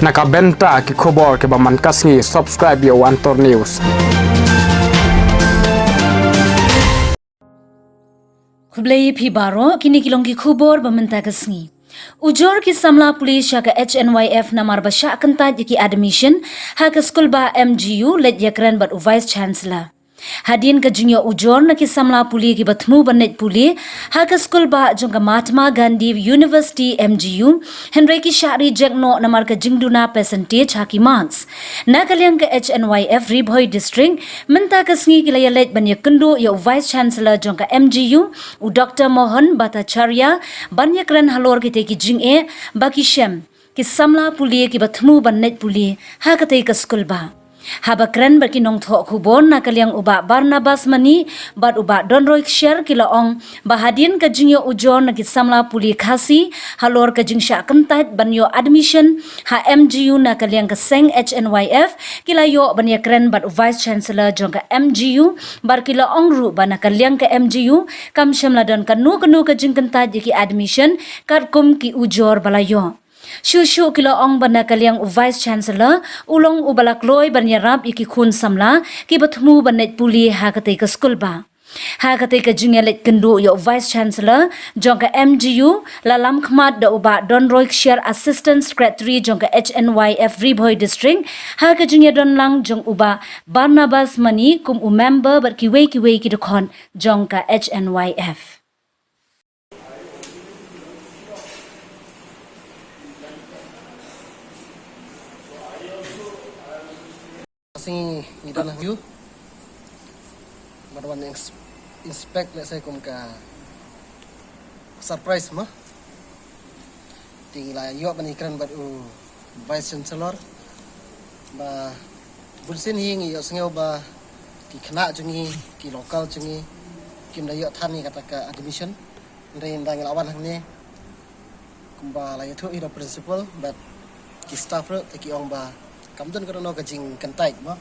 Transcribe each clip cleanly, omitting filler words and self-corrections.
Nakabenta ki khobor ke baman kasngi subscribe yo Antor News. Kublai phi baro kini kilong ki khubor bamenta kasngi. Ujor ki samla pulis ka HNYF namar basha kanta ki admission ha ka school ba MGU let yakran bat vice chancellor. Hadin ka junior ujor na ki samla puli ki batmu banet puli ha ka school ba jong ka Mahatma Gandhi University MGU Henry ki shari jekno namar ka jingduna percentage ha ki marks. Na kalyang ka HNYF Ribhoy district menta kasngi ki layalet banya kundu yo vice chancellor jong ka MGU u Dr. Mohan Bhattacharya banyakran halor ki te ki jing e baki shem ki samla puli ki batmu banet puli ha ka te ka school ba. Habakran baki nong thok khubon na kalyang uba Barnabas Mani bat uba Donroy share kilaong bahadin ka jingyo ujon na kisamla puli khasi halor ka jingsha kantat banyo admission ha MGU na kalyang ka seng HNYF kilayo banyakran bat vice chancellor jong ka MGU bar kilaong ru ba na kalyang ka MGU kam shamla don kanu ka jing kantat ki admission kat kum ki ujor balayo. Shushu kilo ong bana kalyang vice chancellor ulong ubalak loy banya rap iki khun samla ki batmu banet puli ha katay ka school ba. Ha katay ka jingalet kendu yo vice chancellor jong ka MGU lalam khmat da uba Don Roy share assistant secretary jong ka HNYF Ribhoy district ha ka jingya don lang jong uba Barnabas Mani kum u member bar ki wei ki dokon jong ka HNYF. Sing idan you marwan inspect let's say kum ka surprise ma tingla yo bani kran baru vice chancellor ba bulsin hing yo singau ba ki khana jungi ki local jungi kim da yo thani kata ka admission rein dang lawan hangni kumba la yo ida principal but ki staff ro ki ong ba kamdan ko no ka jing kantai mo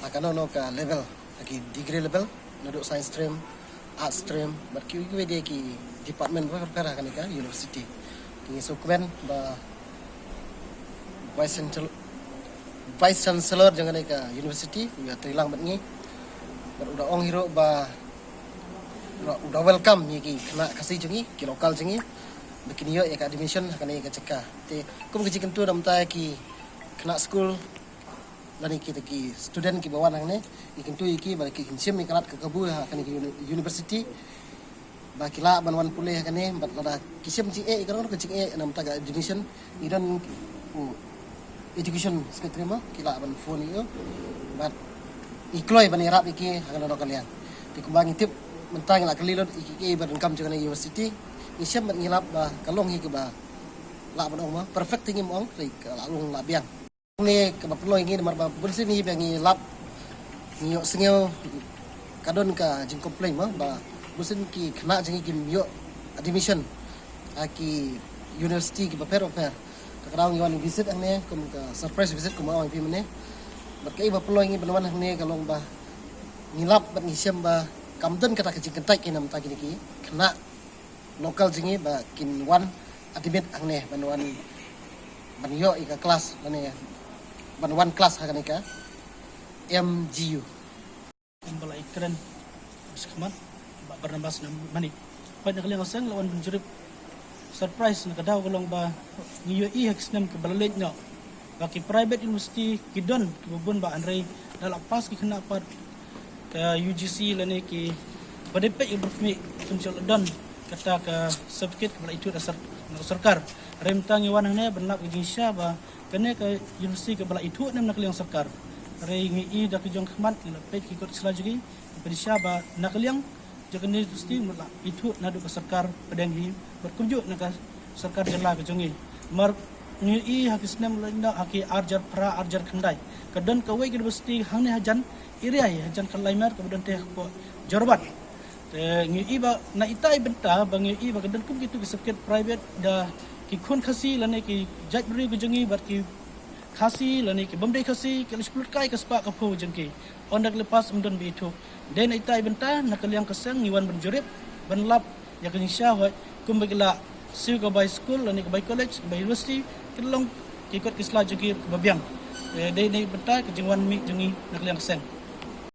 akano no ka level ki degree level no science stream art stream but ki de ki department ba ka kan ka university ki so kwen ba vice chancellor jangan ka university ya trilang bat ni udah ong hero ba udah welcome ni ki kena kasih jungi ki lokal jungi bikin yo ya ka admission kan ka cekah te kum ki jikan tu dam ta ki kena school lani kita ki student ki bawan hang ne ikin tu iki ba ki kinsim ni karat ke kabu ha kan ki university ba kila banwan pulih kan ne bat lada kisim ci e kan ko ci e nam taga admission idan education secretary ma kila ban phone yo bat ikloy ban irap iki kan do kalian ti kumbang tip mentang la kelilot iki ban kam ci university isem ban ngilap ba kalong hi ke ba la ban ong ma perfect ngim ong ri la long la biang ni ke baplo ini marba bulsi ni bangi lap ni sengeu kadon ka jing complain ma ba bulsin ki khna jing ki yo admission aki university ki paper takraw ni wan visit angne kum ka surprise visit kum awang pi mane bat kai baplo ini banwan angne kalong ba ni lap bat ni sem ba kamden kata jing kentai ki nam ta ki khna local jing ba kin wan admit angne banwan ban yo ika kelas mane one class hakan ika MGU kumbala ikran sekhmat ba Barnabas Mani banyak kali ngasang lawan penjurip surprise na kadaw kolong ba ngiyo haksnam ke balalet no baki private university kidon kibubun ba anray dalapas ki kena pat ka UGC lane ki badepek ibrfmi kuncol don kata ka certificate kebala itu dasar sarkar remtang iwan ne benlap Indonesia ba kene ke universiti ke bala itu nem nak liang sarkar rei ngi dak jong khmat ni lapet ki kot selajuri Indonesia ba nak liang jekene universiti mula itu nadu ke sarkar pedanghi berkunjuk nak sarkar jela ke jongi mar ngi hakis nem lenda haki arjar pra arjar khandai kedon ke wei universiti hang ne hajan iriai hajan kalaimer kemudian teh ko jorbat ngi ba na itai benta bangi ba kedon kum gitu ke certificate private da ki khun khasi lane ki jajbri ku jengi bar ki khasi lane ki bomdei khasi ki splut kai ka spa ka pho jengki ondak lepas umdon bi itu den itai benta nak liang keseng ngiwan benjurip benlap ya kan insya kum bagila siu ka by school lane ka by college by university kilong ikut kislah juga kebabiang. Day bentai ke jengwan mi jengi nak liang seng.